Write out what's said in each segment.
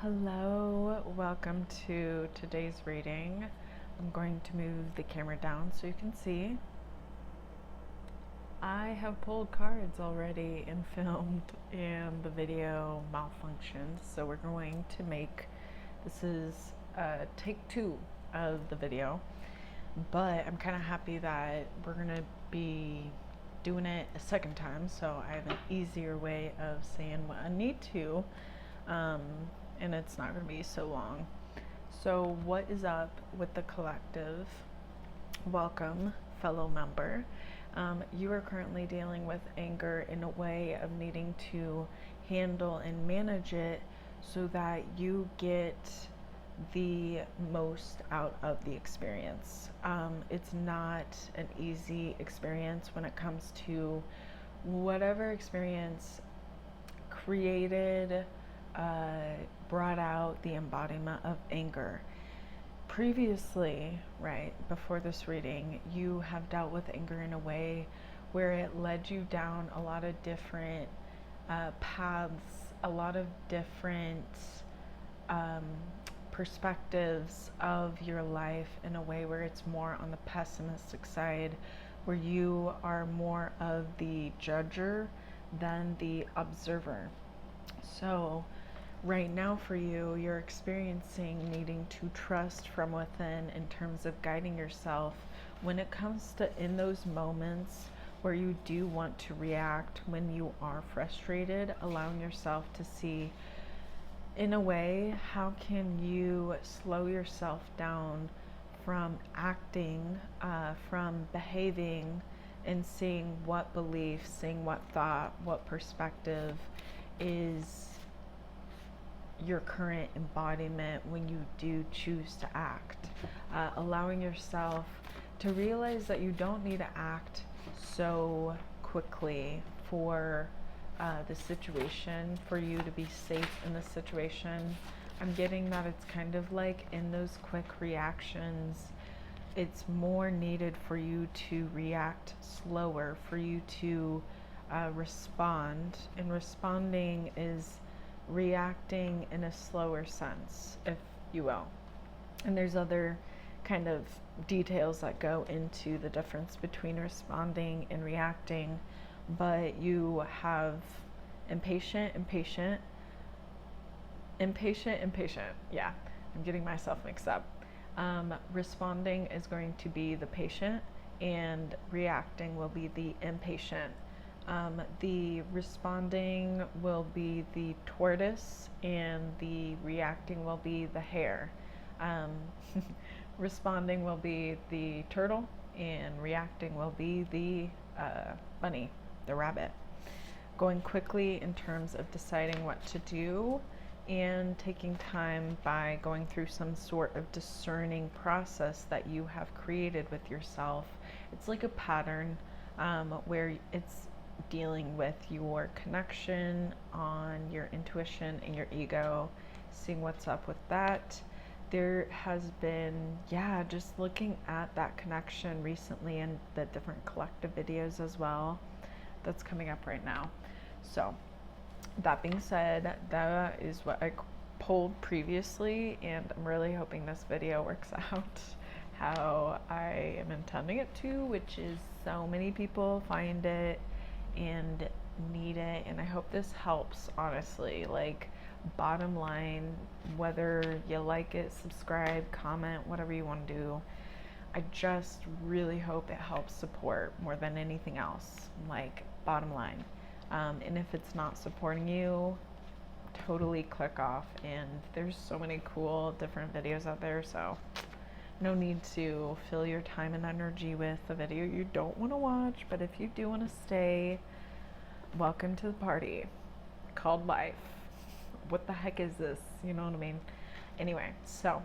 Hello, welcome to today's reading. I'm going to move the camera down so you can see. I have pulled cards already and filmed, and the video malfunctioned, so we're going to make this is take two of the video. But I'm kind of happy that we're gonna be doing it a second time, so I have an easier way of saying what I need to. And it's not going to be so long. So, what is up with the collective? Welcome, fellow member. You are currently dealing with anger in a way of needing to handle and manage it so that you get the most out of the experience. It's not an easy experience when it comes to whatever experience created, brought out the embodiment of anger. Previously, right, before this reading, you have dealt with anger in a way where it led you down a lot of different paths, a lot of different perspectives of your life in a way where it's more on the pessimistic side, where you are more of the judger than the observer. So, right now for you, you're experiencing needing to trust from within in terms of guiding yourself when it comes to in those moments where you do want to react, when you are frustrated, allowing yourself to see in a way how can you slow yourself down from acting, from behaving, and seeing what belief, seeing what thought, what perspective is your current embodiment when you do choose to act. Allowing yourself to realize that you don't need to act so quickly for the situation, for you to be safe in the situation. I'm getting that it's kind of like in those quick reactions, it's more needed for you to react slower, for you to respond. And responding is reacting in a slower sense, if you will. And there's other kind of details that go into the difference between responding and reacting, but you have impatient. Yeah, I'm getting myself mixed up. Responding is going to be the patient, and reacting will be the impatient. The responding will be the tortoise, and the reacting will be the hare. Responding will be the turtle, and reacting will be the bunny, the rabbit. Going quickly in terms of deciding what to do, and taking time by going through some sort of discerning process that you have created with yourself. It's like a pattern where it's dealing with your connection on your intuition and your ego, seeing what's up with that. There has been, just looking at that connection recently in the different collective videos as well that's coming up right now. So, that being said, that is what I pulled previously, and I'm really hoping this video works out how I am intending it to, which is so many people find it and need it, and I hope this helps, honestly. Like, bottom line, whether you like it, subscribe, comment, whatever you want to do, I just really hope it helps support more than anything else, like, bottom line. And if it's not supporting you, totally click off. And there's so many cool different videos out there, so no need to fill your time and energy with a video you don't want to watch. But if you do want to stay, welcome to the party called life. What the heck is this? You know what I mean? Anyway, so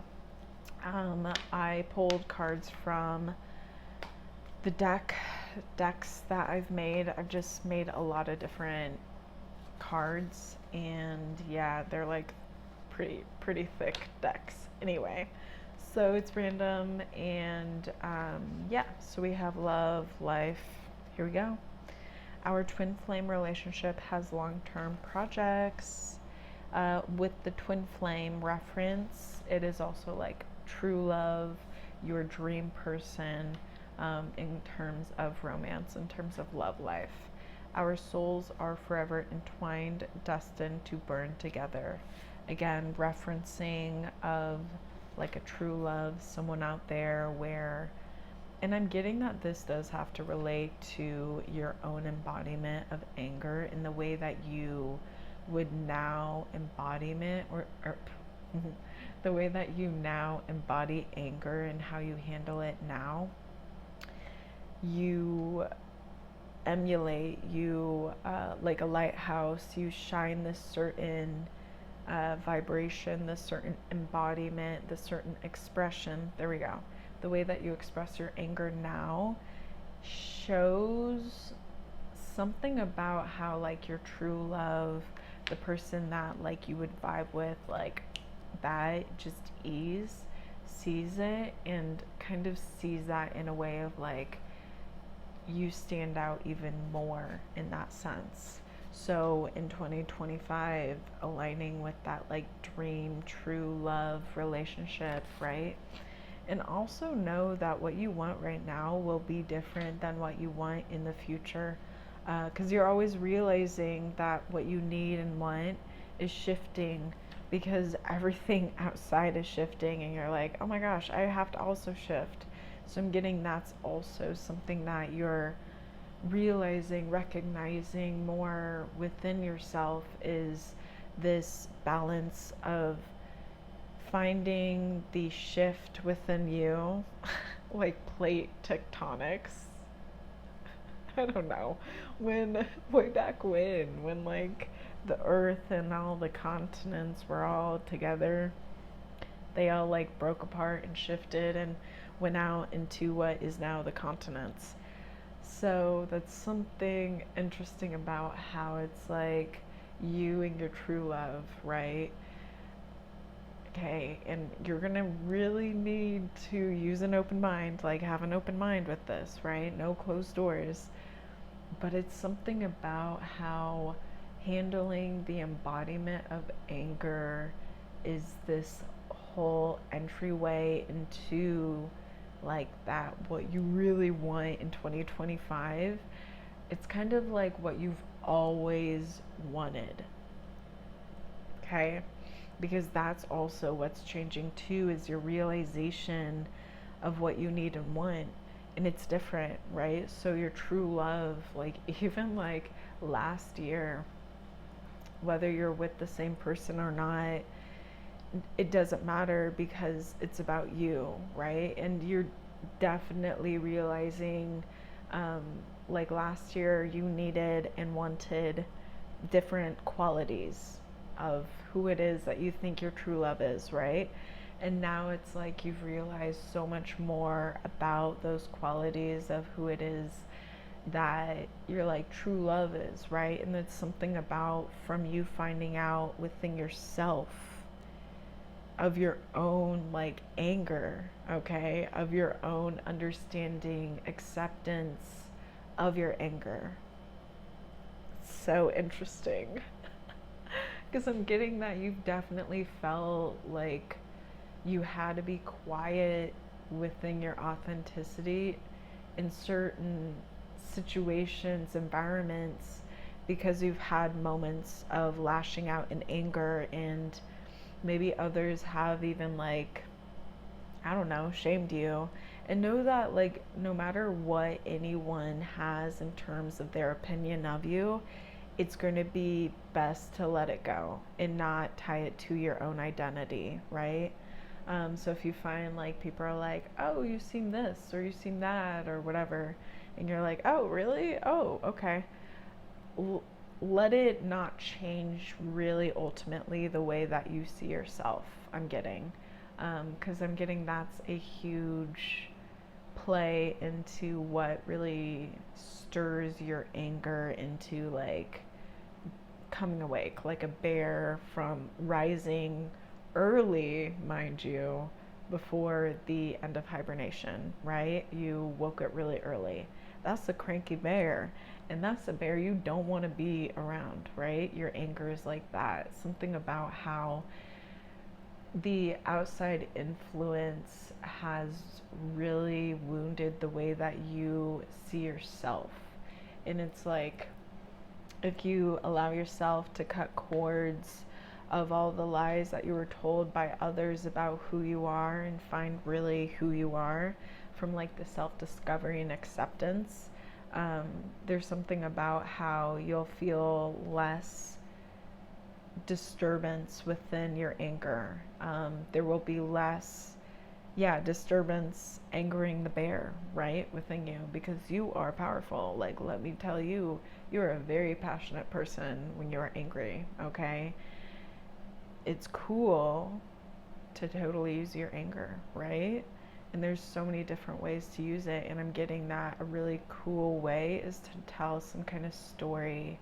I pulled cards from the decks that I've made. I've just made a lot of different cards, and yeah, they're like pretty thick decks anyway, so it's random. And so we have love, life. Here we go. Our twin flame relationship has long-term projects. With the twin flame reference, it is also like true love, your dream person, in terms of romance, in terms of love life. Our souls are forever entwined, destined to burn together. Again, referencing of like a true love, someone out there where, and I'm getting that this does have to relate to your own embodiment of anger in the way that you would now embodiment or the way that you now embody anger and how you handle it now. You emulate, you like a lighthouse, you shine this certain vibration, this certain embodiment, this certain expression. There we go. The way that you express your anger now shows something about how like your true love, the person that like you would vibe with, like that just sees it and kind of sees that in a way of like you stand out even more in that sense. So in 2025, aligning with that like dream, true love relationship, right? And also know that what you want right now will be different than what you want in the future. Because you're always realizing that what you need and want is shifting because everything outside is shifting, and you're like, oh my gosh, I have to also shift. So I'm getting that's also something that you're realizing, recognizing more within yourself, is this balance of finding the shift within you, like plate tectonics. I don't know, when way back when like the earth and all the continents were all together, they all like broke apart and shifted and went out into what is now the continents. So that's something interesting about how it's like you and your true love, right? Okay, and you're gonna really need to use an open mind, like have an open mind with this, right? No closed doors. But it's something about how handling the embodiment of anger is this whole entryway into like that what you really want in 2025. It's kind of like what you've always wanted. Okay? Because that's also what's changing too, is your realization of what you need and want. And it's different, right? So your true love, like even like last year, whether you're with the same person or not, it doesn't matter because it's about you, right? And you're definitely realizing, like last year, you needed and wanted different qualities of who it is that you think your true love is, right? And now it's like you've realized so much more about those qualities of who it is that your like true love is, right? And it's something about from you finding out within yourself of your own like anger, okay? Of your own understanding, acceptance of your anger. So interesting. Because I'm getting that you've definitely felt like you had to be quiet within your authenticity in certain situations, environments, because you've had moments of lashing out in anger, and maybe others have even like, I don't know, shamed you. And know that like no matter what anyone has in terms of their opinion of you, it's going to be best to let it go and not tie it to your own identity, right? So if you find like people are like, oh, you seem this or you seem that or whatever, and you're like, oh, really? Oh, okay. Let it not change really ultimately the way that you see yourself, I'm getting. Because I'm getting that's a huge play into what really stirs your anger into like coming awake, like a bear from rising early, mind you, before the end of hibernation, right? You woke up really early. That's the cranky bear. And that's a bear you don't want to be around, right? Your anger is like that. Something about how the outside influence has really wounded the way that you see yourself. And it's like, if you allow yourself to cut cords of all the lies that you were told by others about who you are and find really who you are from like the self-discovery and acceptance, there's something about how you'll feel less disturbance within your anger. There will be less, disturbance angering the bear, right, within you, because you are powerful. Like, let me tell you, you're a very passionate person when you're angry, okay? It's cool to totally use your anger, right? And there's so many different ways to use it, and I'm getting that a really cool way is to tell some kind of story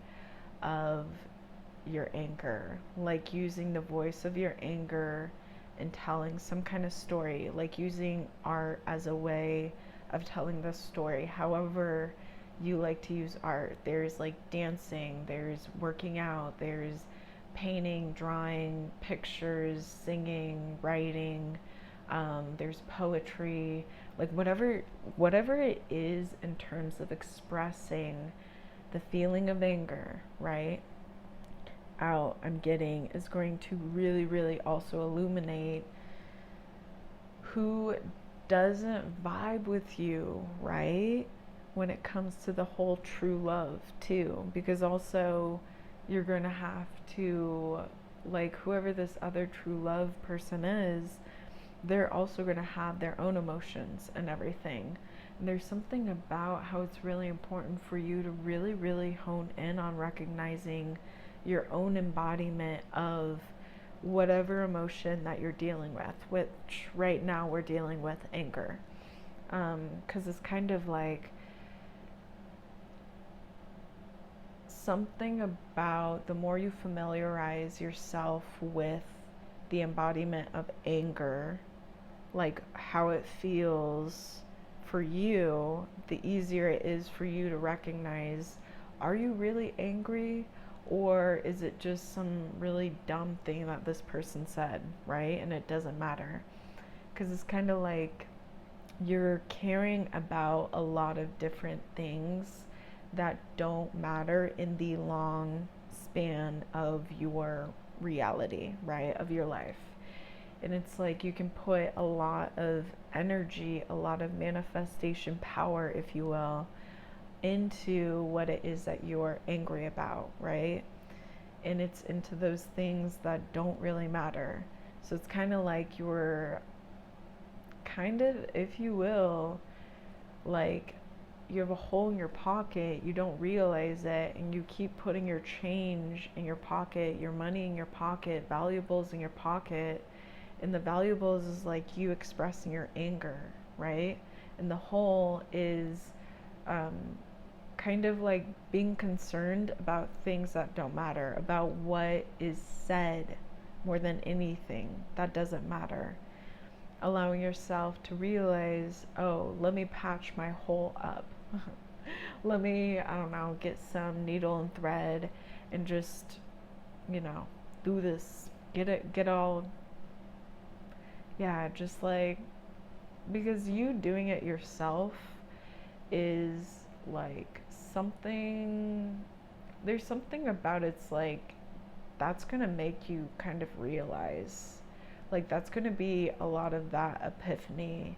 of your anger, like using the voice of your anger and telling some kind of story, like using art as a way of telling the story. However you like to use art, there's like dancing, there's working out, there's painting, drawing, pictures, singing, writing, there's poetry, like whatever it is in terms of expressing the feeling of anger, right, out, I'm getting is going to really, really also illuminate who doesn't vibe with you, right? When it comes to the whole true love, too. Because also, you're going to have to, like, whoever this other true love person is, they're also going to have their own emotions and everything. And there's something about how it's really important for you to really, really hone in on recognizing your own embodiment of whatever emotion that you're dealing with, which right now we're dealing with anger. Because it's kind of like something about the more you familiarize yourself with the embodiment of anger, like how it feels for you, the easier it is for you to recognize, are you really angry? Or is it just some really dumb thing that this person said, right? And it doesn't matter. Because it's kind of like you're caring about a lot of different things that don't matter in the long span of your reality, right? Of your life. And it's like you can put a lot of energy, a lot of manifestation power, if you will, into what it is that you're angry about, right? And it's into those things that don't really matter. So it's kind of like you're kind of, if you will, like you have a hole in your pocket, you don't realize it, and you keep putting your change in your pocket, your money in your pocket, valuables in your pocket, and the valuables is like you expressing your anger, right? And the hole is kind of like being concerned about things that don't matter, about what is said more than anything that doesn't matter. Allowing yourself to realize, oh, let me patch my hole up. Let me, I don't know, get some needle and thread and just, do this. Get all, just like, because you doing it yourself is like there's something about it's like that's gonna make you kind of realize, like that's gonna be a lot of that epiphany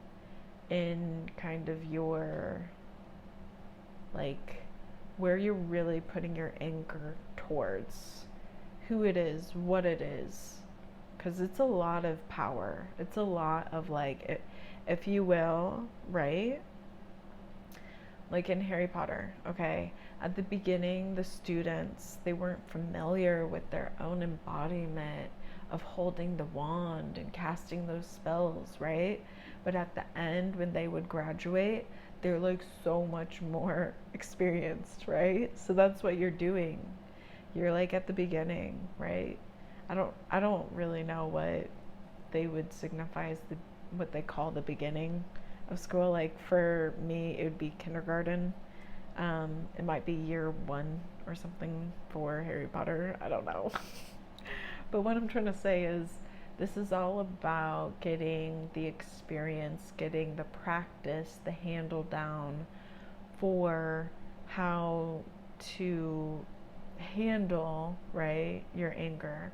in kind of your, like, where you're really putting your anger towards, who it is, what it is, because it's a lot of power, it's a lot of like, if you will, right? Like in Harry Potter, okay? At the beginning, the students, they weren't familiar with their own embodiment of holding the wand and casting those spells, right? But at the end, when they would graduate, they're like so much more experienced, right? So that's what you're doing. You're like at the beginning, right? I don't really know what they would signify as what they call the beginning of school. Like for me, it would be kindergarten. It might be year 1 or something for Harry Potter. I don't know. But what I'm trying to say is this is all about getting the experience, getting the practice, the handle down for how to handle, right, your anger.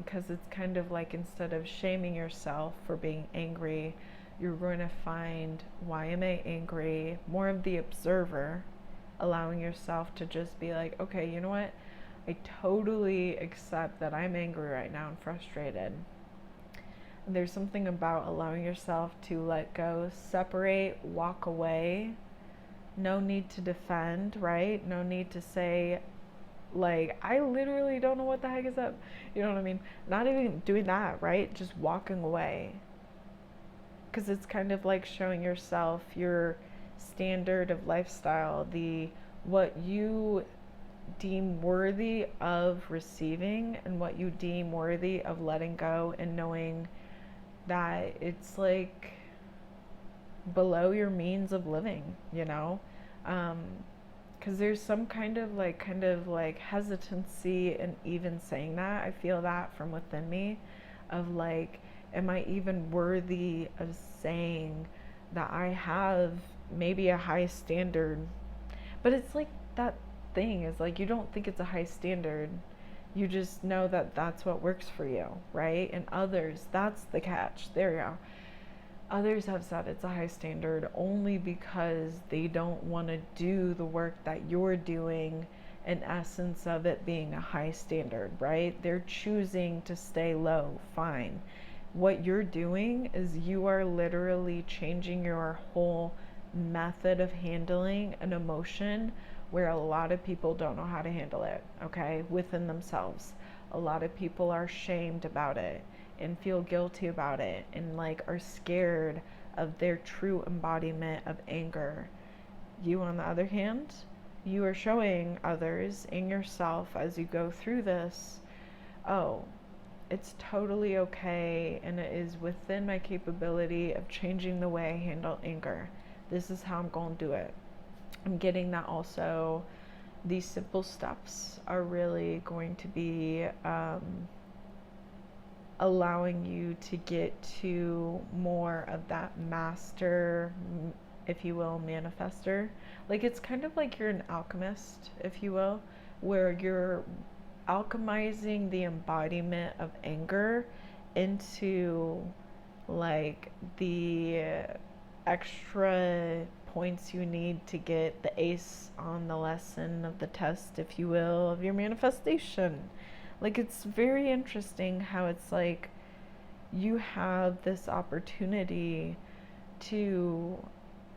Because it's kind of like, instead of shaming yourself for being angry, you're going to find, why am I angry? More of the observer, allowing yourself to just be like, okay, you know what? I totally accept that I'm angry right now and frustrated. And there's something about allowing yourself to let go, separate, walk away. No need to defend, right? No need to say, like, I literally don't know what the heck is up. You know what I mean? Not even doing that, right? Just walking away. Because it's kind of like showing yourself your standard of lifestyle, what you deem worthy of receiving and what you deem worthy of letting go, and knowing that it's like below your means of living, you know? Because there's some kind of like hesitancy in even saying that. I feel that from within me, of like, am I even worthy of saying that I have maybe a high standard? But it's like, that thing is like, you don't think it's a high standard, you just know that that's what works for you, right? And others, that's the catch, there you go, others have said it's a high standard only because they don't want to do the work that you're doing, in essence of it being a high standard, right? They're choosing to stay low. Fine. What you're doing is you are literally changing your whole method of handling an emotion where a lot of people don't know how to handle it, okay, within themselves. A lot of people are shamed about it and feel guilty about it, and like are scared of their true embodiment of anger. You, on the other hand, you are showing others and yourself as you go through this, oh, it's totally okay, and it is within my capability of changing the way I handle anger. This is how I'm going to do it. I'm getting that also these simple steps are really going to be allowing you to get to more of that master, if you will, manifester. Like, it's kind of like you're an alchemist, if you will, where you're alchemizing the embodiment of anger into like the extra points you need to get the ace on the lesson of the test, if you will, of your manifestation. Like, it's very interesting how it's like you have this opportunity to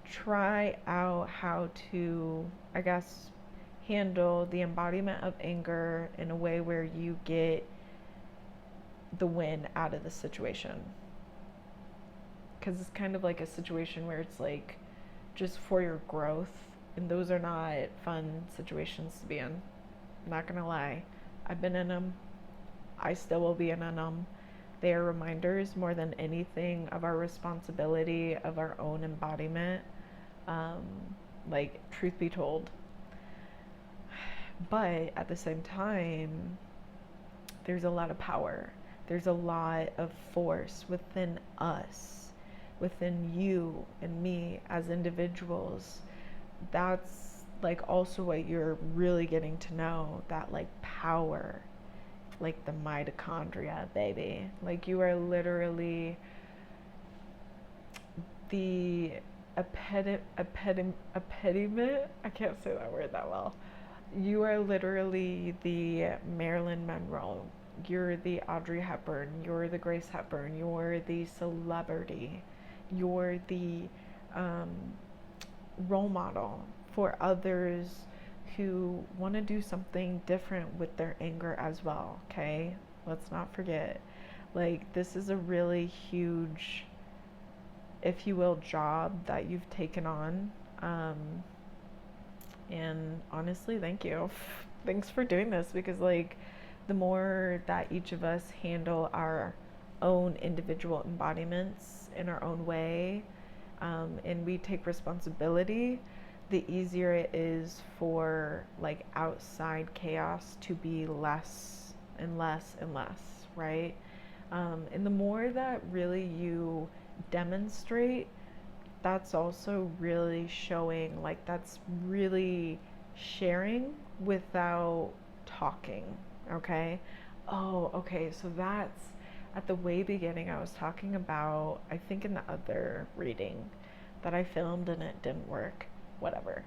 try out how to, I guess, handle the embodiment of anger in a way where you get the win out of the situation. Because it's kind of like a situation where it's like just for your growth, and those are not fun situations to be in. I'm not gonna lie, I've been in them, I still will be in them. They are reminders more than anything of our responsibility of our own embodiment, like, truth be told. But at the same time, there's a lot of power, there's a lot of force within us, within you and me as individuals. That's like also what you're really getting to know, that like power, like the mitochondria, baby. Like, you are literally the epitome, I can't say that word that well. You are literally the Marilyn Monroe. You're the Audrey Hepburn. You're the Grace Hepburn. You're the celebrity. You're the role model for others who want to do something different with their anger as well, okay? Let's not forget. Like, this is a really huge, if you will, job that you've taken on. And honestly, thank you. Thanks for doing this, because like, the more that each of us handle our own individual embodiments in our own way, and we take responsibility, the easier it is for like outside chaos to be less and less and less, right? And the more that really you demonstrate, that's also really showing, like, that's really sharing without talking, okay? Oh, okay, so that's at the way beginning. I was talking about, I think in the other reading that I filmed and it didn't work, whatever.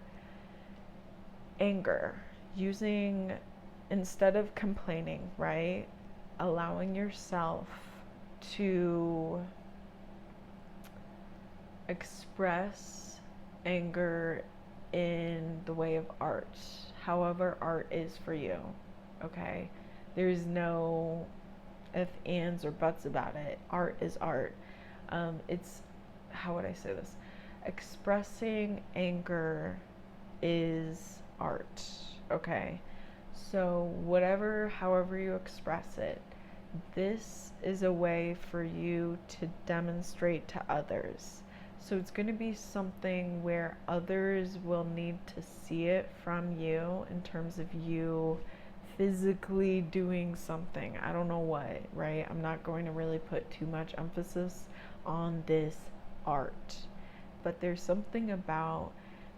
Anger, using, instead of complaining, right? Allowing yourself to express anger in the way of art, however art is for you, okay? There's no if, ands, or buts about it. Art is art. It's, how would I say this? Expressing anger is art, okay? So, whatever, however you express it, this is a way for you to demonstrate to others. So it's going to be something where others will need to see it from you in terms of you physically doing something. I don't know what, right? I'm not going to really put too much emphasis on this art. But there's something about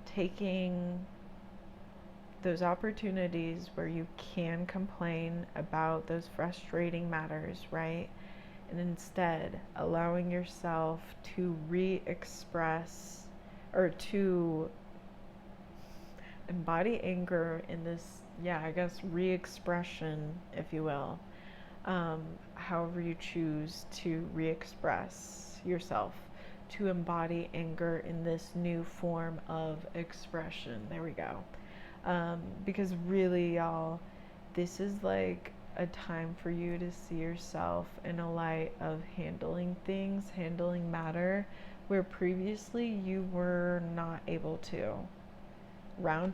taking those opportunities where you can complain about those frustrating matters, right? And instead allowing yourself to re-express, or to embody anger in this, yeah, I guess re-expression, if you will. However you choose to re-express yourself, to embody anger in this new form of expression. There we go. Because really, y'all, this is like a time for you to see yourself in a light of handling things, handling matter, where previously you were not able to. Round